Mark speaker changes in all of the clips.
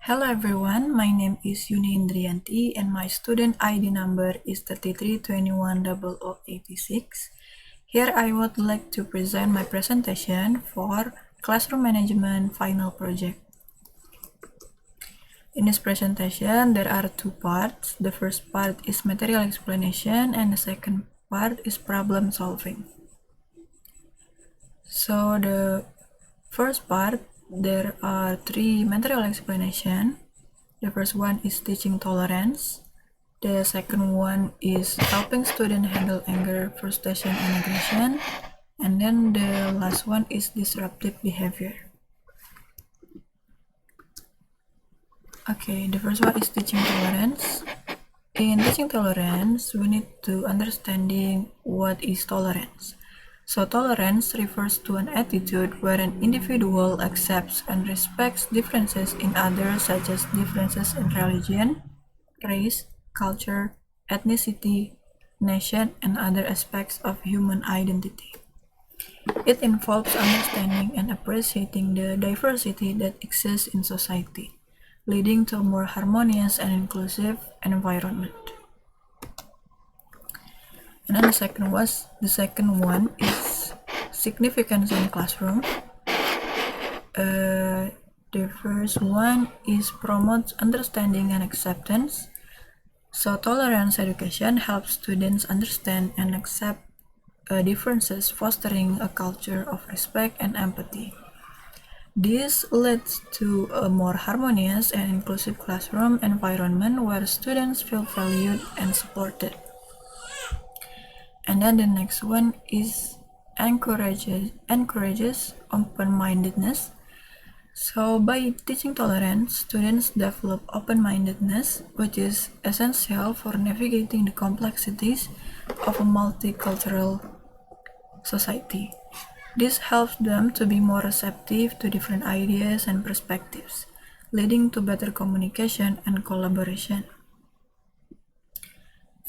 Speaker 1: Hello everyone, my name is Yuni Indrianti and my student ID number is 33210086. Here I would like to present my presentation for Classroom Management Final Project. In this presentation, there are two parts. The first part is material explanation and the second part is problem solving. So the first part, there are three material explanation. The first one is teaching tolerance. The second one is helping students handle anger, frustration, and aggression. And then the last one is disruptive behavior. Okay, the first one is teaching tolerance. In teaching tolerance, we need to understanding what is tolerance. So tolerance refers to an attitude where an individual accepts and respects differences in others, such as differences in religion, race, culture, ethnicity, nation, and other aspects of human identity. It involves understanding and appreciating the diversity that exists in society, leading to a more harmonious and inclusive environment. And then the second one is significance in classroom. The first one is promotes understanding and acceptance. So tolerance education helps students understand and accept differences, fostering a culture of respect and empathy. This leads to a more harmonious and inclusive classroom environment where students feel valued and supported. And then the next one is encourages open-mindedness. So by teaching tolerance, students develop open-mindedness, which is essential for navigating the complexities of a multicultural society. This helps them to be more receptive to different ideas and perspectives, leading to better communication and collaboration.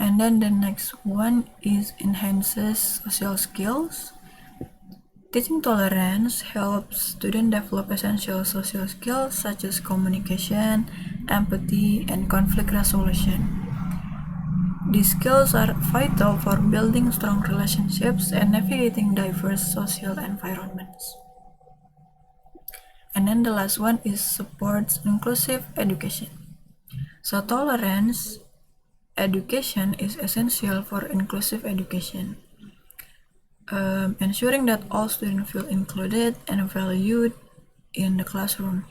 Speaker 1: And then the next one is enhances social skills. Teaching tolerance helps students develop essential social skills such as communication, empathy, and conflict resolution. These skills are vital for building strong relationships and navigating diverse social environments. And then the last one is supports inclusive education. So tolerance education is essential for inclusive education, ensuring that all students feel included and valued in the classroom.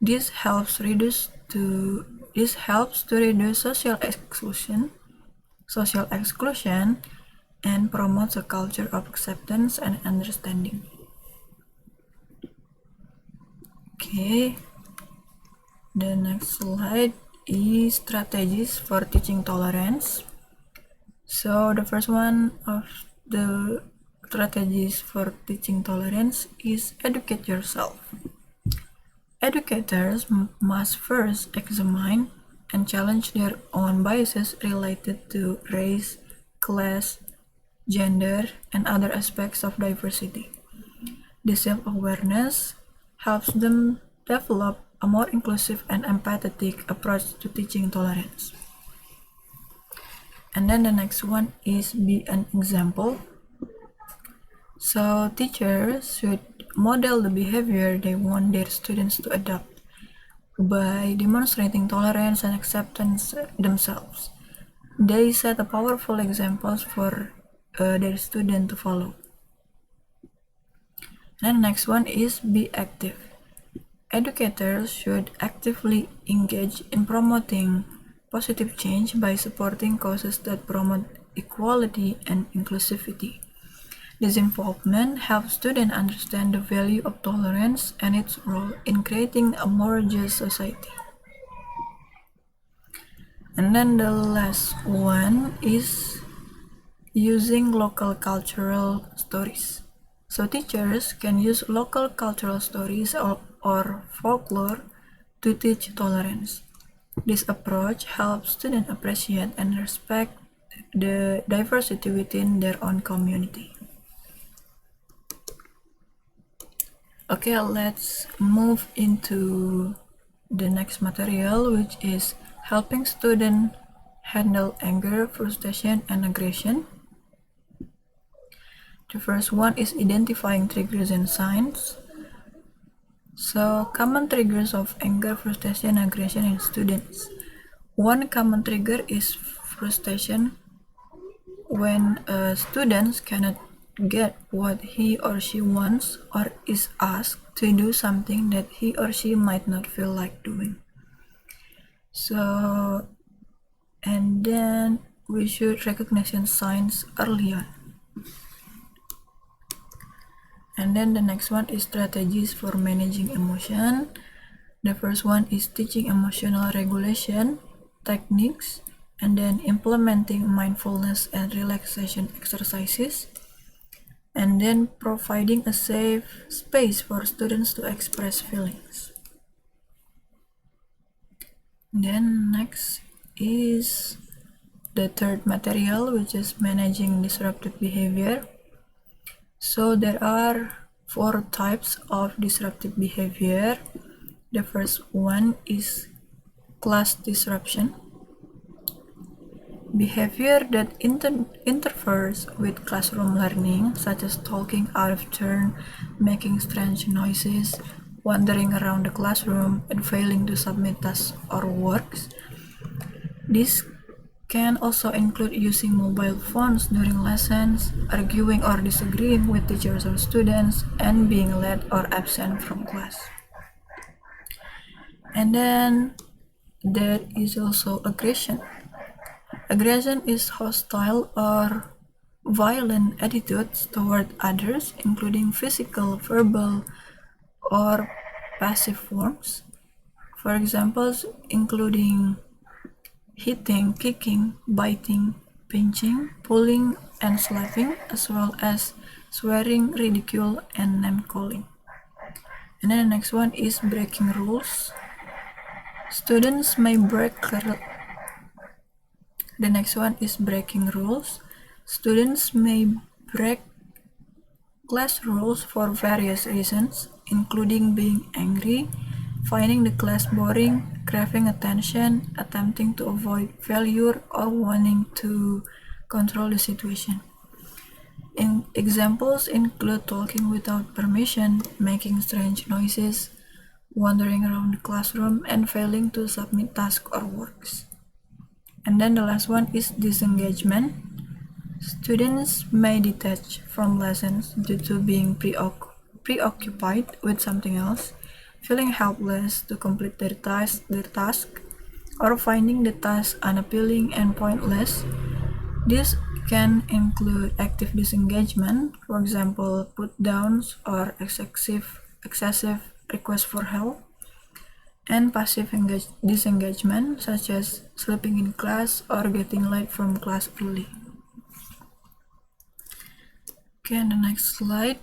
Speaker 1: This helps to reduce social exclusion, and promotes a culture of acceptance and understanding. Okay, the next slide is strategies for teaching tolerance. So the first one of the strategies for teaching tolerance is educate yourself. Educators must first examine and challenge their own biases related to race, class, gender, and other aspects of diversity. This self-awareness helps them develop a more inclusive and empathetic approach to teaching tolerance. And then the next one is be an example. So teachers should model the behavior they want their students to adopt by demonstrating tolerance and acceptance themselves. They set a powerful examples for their students to follow. And the next one is be active. Educators should actively engage in promoting positive change by supporting causes that promote equality and inclusivity. This involvement helps students understand the value of tolerance and its role in creating a more just society. And then the last one is using local cultural stories. So teachers can use local cultural stories or folklore to teach tolerance. This approach helps students appreciate and respect the diversity within their own community. Okay, let's move into the next material, which is helping students handle anger, frustration, and aggression. The first one is identifying triggers and signs. So, common triggers of anger, frustration, and aggression in students. One common trigger is frustration when students cannot get what he or she wants or is asked to do something that he or she might not feel like doing. So, and then we should recognize signs early on. And then the next one is strategies for managing emotion. The first one is teaching emotional regulation techniques, and then implementing mindfulness and relaxation exercises, and then providing a safe space for students to express feelings. Then next is the third material, which is managing disruptive behavior. So there are 4 types of disruptive behavior. The first one is class disruption. Behavior that interferes with classroom learning, such as talking out of turn, making strange noises, wandering around the classroom, and failing to submit tasks or works. This can also include using mobile phones during lessons, arguing or disagreeing with teachers or students, and being late or absent from class. And then there is also aggression. Aggression is hostile or violent attitudes toward others, including physical, verbal, or passive forms. For examples, including hitting, kicking, biting, pinching, pulling, and slapping, as well as swearing, ridicule, and name-calling. And then the next one is breaking rules. Students may break The next one is breaking rules. Students may break class rules for various reasons, including being angry, finding the class boring, craving attention, attempting to avoid failure, or wanting to control the situation. Examples include talking without permission, making strange noises, wandering around the classroom, and failing to submit tasks or works. And then the last one is disengagement. Students may detach from lessons due to being preoccupied with something else, feeling helpless to complete their task, or finding the task unappealing and pointless. This can include active disengagement, for example, put-downs or excessive requests for help, and passive disengagement, such as sleeping in class or getting late from class early. Okay, and the next slide,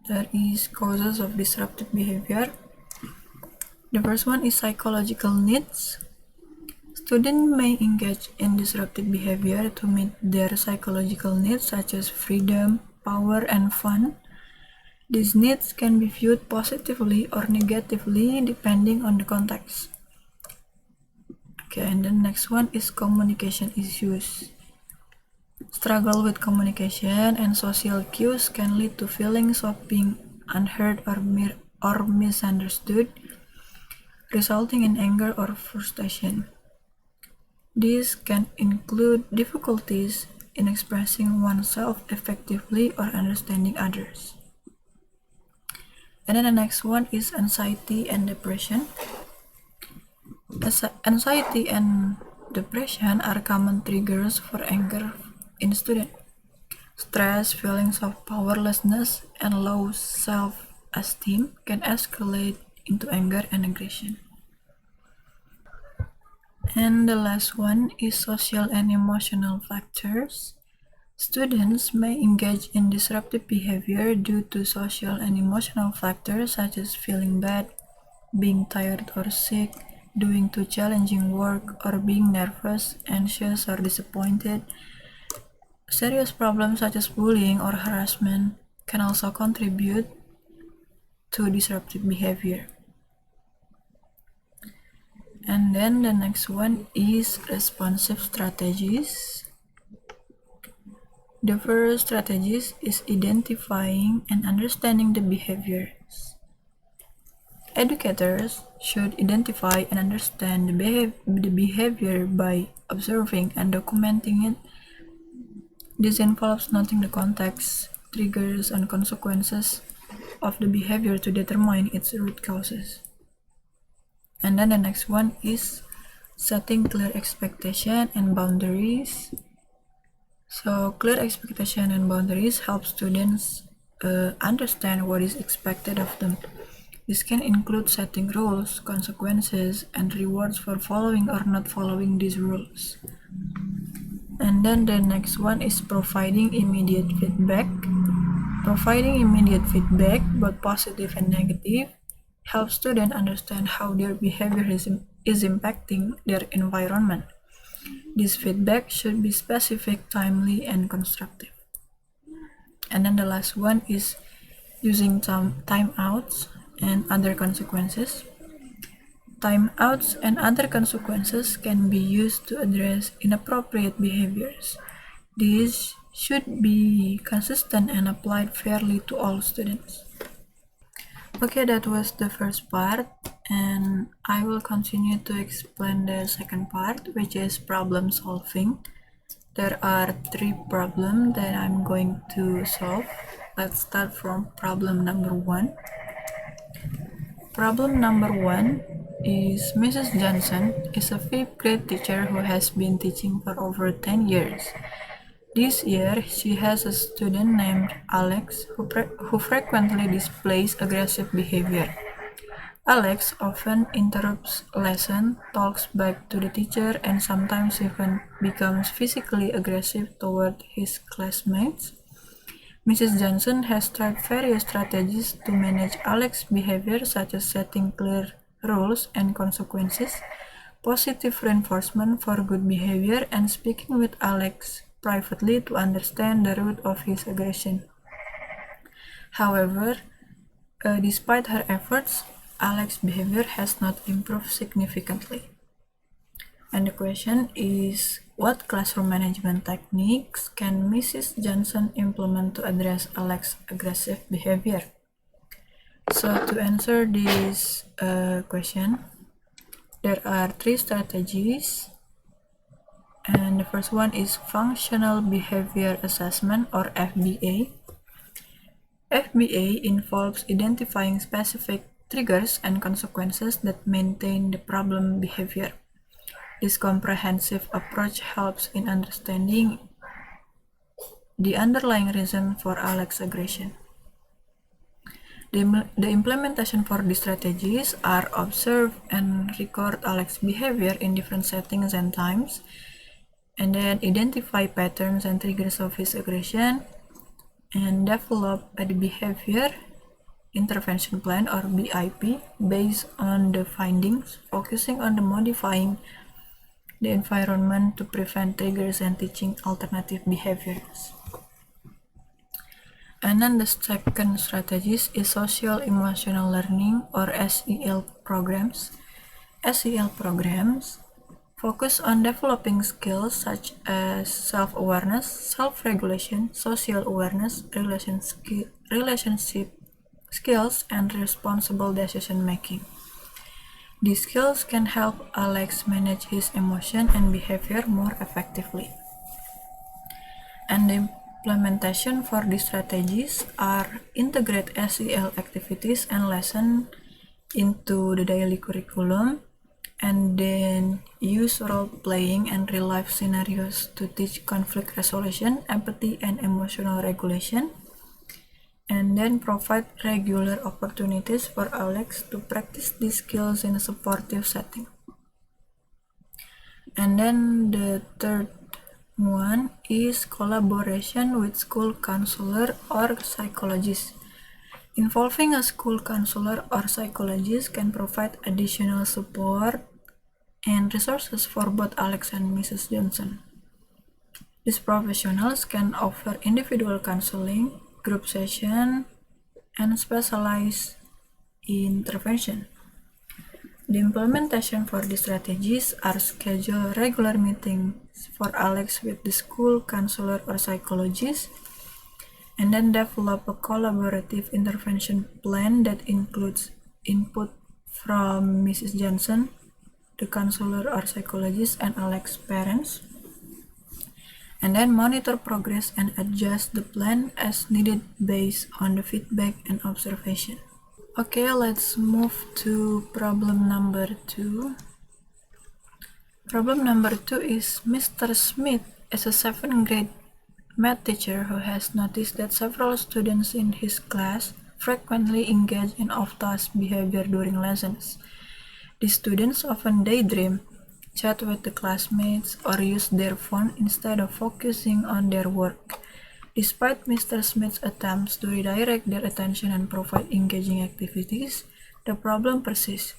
Speaker 1: there is causes of disruptive behavior. The first one is psychological needs. Students may engage in disruptive behavior to meet their psychological needs, such as freedom, power, and fun. These needs can be viewed positively or negatively depending on the context. Okay, and the next one is communication issues. Struggle with communication and social cues can lead to feelings of being unheard or misunderstood, resulting in anger or frustration. These can include difficulties in expressing oneself effectively or understanding others. And then the next one is anxiety and depression. Anxiety and depression are common triggers for anger in students. Stress, feelings of powerlessness, and low self-esteem can escalate into anger and aggression. And the last one is social and emotional factors. Students may engage in disruptive behavior due to social and emotional factors such as feeling bad, being tired or sick, doing too challenging work, or being nervous, anxious, or disappointed. Serious problems such as bullying or harassment can also contribute to disruptive behavior. And then the next one is responsive strategies. The first strategies is identifying and understanding the behaviors. Educators should identify and understand the behavior by observing and documenting it. This involves noting the context, triggers, and consequences of the behavior to determine its root causes. And then the next one is setting clear expectation and boundaries. So clear expectation and boundaries help students understand what is expected of them. This can include setting rules, consequences, and rewards for following or not following these rules. And then the next one is providing immediate feedback. Providing immediate feedback, both positive and negative, helps students understand how their behavior is impacting their environment. This feedback should be specific, timely, and constructive. And then the last one is using timeouts and other consequences. Timeouts and other consequences can be used to address inappropriate behaviors. These should be consistent and applied fairly to all students. Okay, that was the first part, and I will continue to explain the second part, which is problem solving. There are 3 problems that I'm going to solve. Let's start from problem number 1. Problem number 1 is Mrs. Johnson is a 5th grade teacher who has been teaching for over 10 years. This year, she has a student named Alex who frequently displays aggressive behavior. Alex often interrupts lesson, talks back to the teacher, and sometimes even becomes physically aggressive toward his classmates. Mrs. Johnson has tried various strategies to manage Alex's behavior, such as setting clear rules and consequences, positive reinforcement for good behavior, and speaking with Alex privately to understand the root of his aggression. However, despite her efforts, Alex's behavior has not improved significantly. And the question is, what classroom management techniques can Mrs. Johnson implement to address Alex's aggressive behavior? So to answer this question, there are 3 strategies. And the first one is Functional Behavior Assessment, or FBA. FBA involves identifying specific triggers and consequences that maintain the problem behavior. This comprehensive approach helps in understanding the underlying reason for Alex's aggression. The implementation for these strategies are observe and record Alex's behavior in different settings and times, and then identify patterns and triggers of his aggression, and develop a behavior intervention plan, or BIP, based on the findings, focusing on the modifying the environment to prevent triggers and teaching alternative behaviors. And then the second strategies is Social Emotional Learning, or SEL programs. SEL programs focus on developing skills such as self-awareness, self-regulation, social awareness, relationship skills, and responsible decision-making. These skills can help Alex manage his emotion and behavior more effectively. And the implementation for these strategies are integrate SEL activities and lessons into the daily curriculum, and then use role-playing and real-life scenarios to teach conflict resolution, empathy, and emotional regulation, and then provide regular opportunities for Alex to practice these skills in a supportive setting. And then the third one is collaboration with school counselor or psychologist. Involving a school counselor or psychologist can provide additional support and resources for both Alex and Mrs. Johnson. These professionals can offer individual counseling, group session, and specialized intervention. The implementation for these strategies are schedule regular meetings for Alex with the school counselor or psychologist, and then develop a collaborative intervention plan that includes input from Mrs. Johnson, the counselor or psychologist, and Alex's parents, and then monitor progress and adjust the plan as needed based on the feedback and observation. Okay, let's move to problem number 2. Problem number 2 is Mr. Smith is a 7th grade math teacher who has noticed that several students in his class frequently engage in off-task behavior during lessons. The students often daydream, chat with the classmates, or use their phone instead of focusing on their work. Despite Mr. Smith's attempts to redirect their attention and provide engaging activities, the problem persists.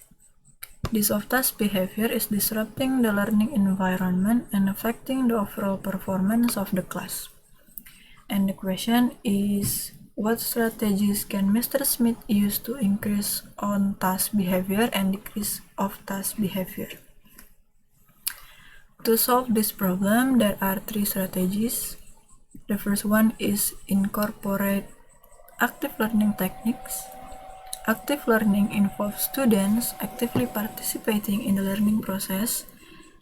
Speaker 1: This off-task behavior is disrupting the learning environment and affecting the overall performance of the class. And the question is, what strategies can Mr. Smith use to increase on-task behavior and decrease off-task behavior? To solve this problem, there are 3 strategies. The first one is incorporate active learning techniques. Active learning involves students actively participating in the learning process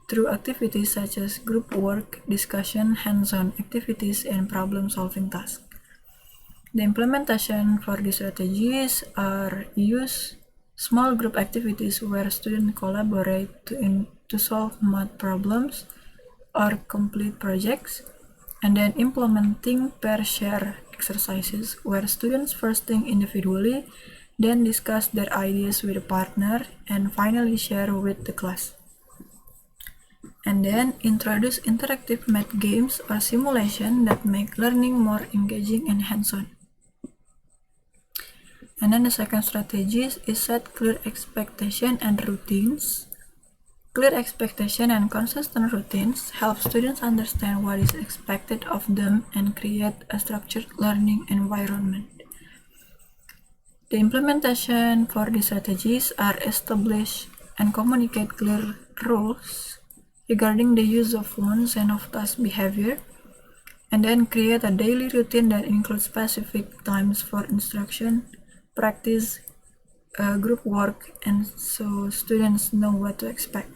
Speaker 1: through activities such as group work, discussion, hands-on activities, and problem-solving tasks. The implementation for these strategies are use small group activities where students collaborate to solve math problems or complete projects, and then implementing pair-share exercises where students first think individually, then discuss their ideas with a partner, and finally share with the class. And then introduce interactive math games or simulation that make learning more engaging and hands-on. And then the second strategy is set clear expectation and routines. Clear expectation and consistent routines help students understand what is expected of them and create a structured learning environment. The implementation for these strategies are establish and communicate clear rules regarding the use of phones and off-task behavior, and then create a daily routine that includes specific times for instruction, practice, group work, and so students know what to expect.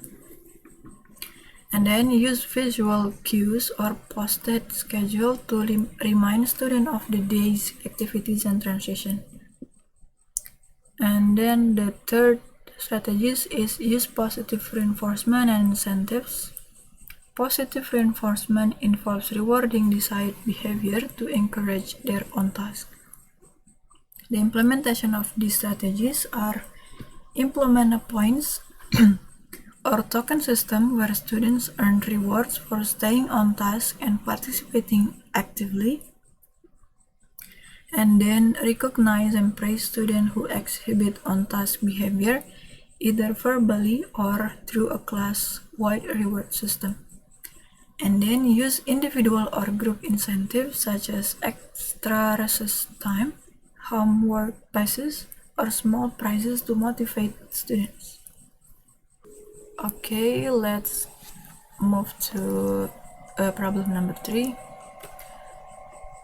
Speaker 1: And then use visual cues or posted schedule to remind students of the day's activities and transition. And then the third strategy is use positive reinforcement and incentives. Positive reinforcement involves rewarding desired behavior to encourage their own task. The implementation of these strategies are implement a points or token system where students earn rewards for staying on task and participating actively, and then recognize and praise students who exhibit on-task behavior either verbally or through a class-wide reward system. And then use individual or group incentives such as extra recess time, homework passes, or small prizes to motivate students. Okay, let's move to problem number 3.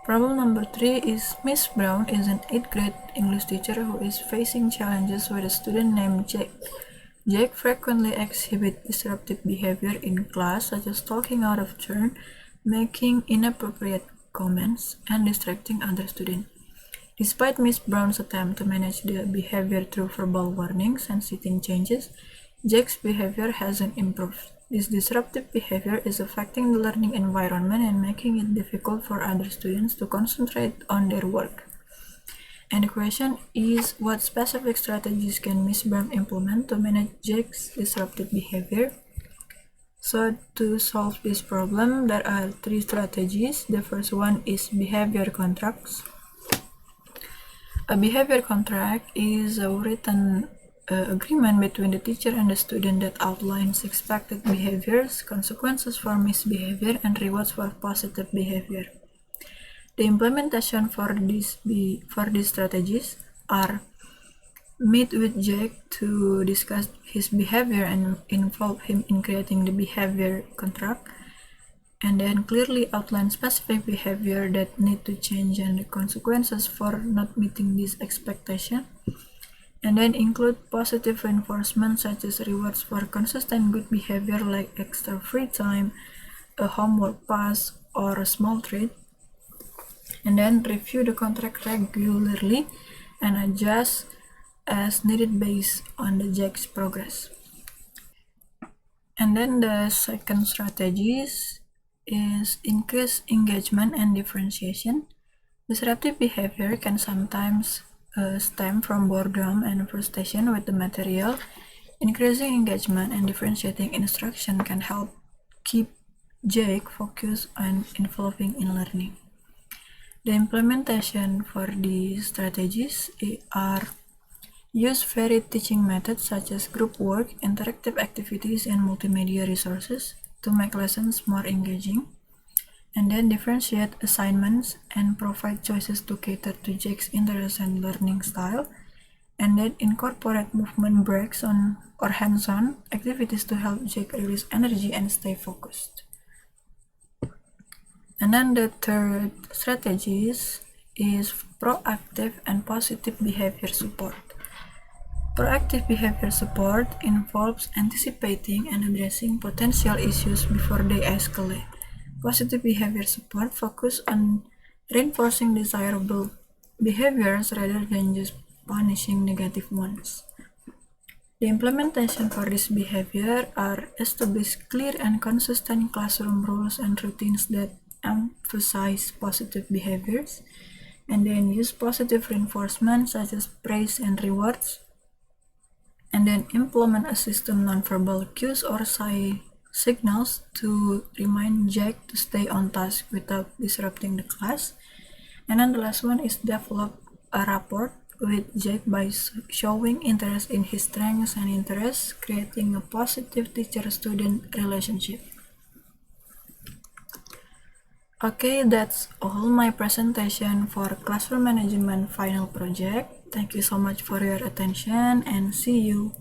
Speaker 1: Problem number 3 is Miss Brown is an 8th grade English teacher who is facing challenges with a student named Jake. Jake frequently exhibits disruptive behavior in class, such as talking out of turn, making inappropriate comments, and distracting other students. Despite Miss Brown's attempt to manage the behavior through verbal warnings and sitting changes, Jake's behavior hasn't improved. This disruptive behavior is affecting the learning environment and making it difficult for other students to concentrate on their work. And the question is, what specific strategies can Miss Brown implement to manage Jake's disruptive behavior? So to solve this problem, there are 3 strategies. The first one is behavior contracts. A behavior contract is a written agreement between the teacher and the student that outlines expected behaviors, consequences for misbehavior, and rewards for positive behavior. The implementation for these strategies are meet with Jack to discuss his behavior and involve him in creating the behavior contract, and then clearly outline specific behavior that need to change and the consequences for not meeting this expectation, and then include positive reinforcement such as rewards for consistent good behavior like extra free time, a homework pass, or a small treat, and then review the contract regularly and adjust as needed based on the Jack's progress. And then the second strategies is increase engagement and differentiation. Disruptive behavior can sometimes stem from boredom and frustration with the material. Increasing engagement and differentiating instruction can help keep Jake focused on involving in learning. The implementation for these strategies are use varied teaching methods such as group work, interactive activities, and multimedia resources to make lessons more engaging, and then differentiate assignments and provide choices to cater to Jake's interest and learning style, and then incorporate movement breaks or hands-on activities to help Jake release energy and stay focused. And then the third strategies is proactive and positive behavior support. Proactive behavior support involves anticipating and addressing potential issues before they escalate. Positive behavior support focuses on reinforcing desirable behaviors rather than just punishing negative ones. The implementation for this behavior are establish clear and consistent classroom rules and routines that emphasize positive behaviors, and then use positive reinforcement such as praise and rewards, and then implement a system nonverbal cues or signals to remind Jack to stay on task without disrupting the class. And then the last one is develop a rapport with Jack by showing interest in his strengths and interests, creating a positive teacher-student relationship. Okay, that's all my presentation for Classroom Management Final Project. Thank you so much for your attention and see you.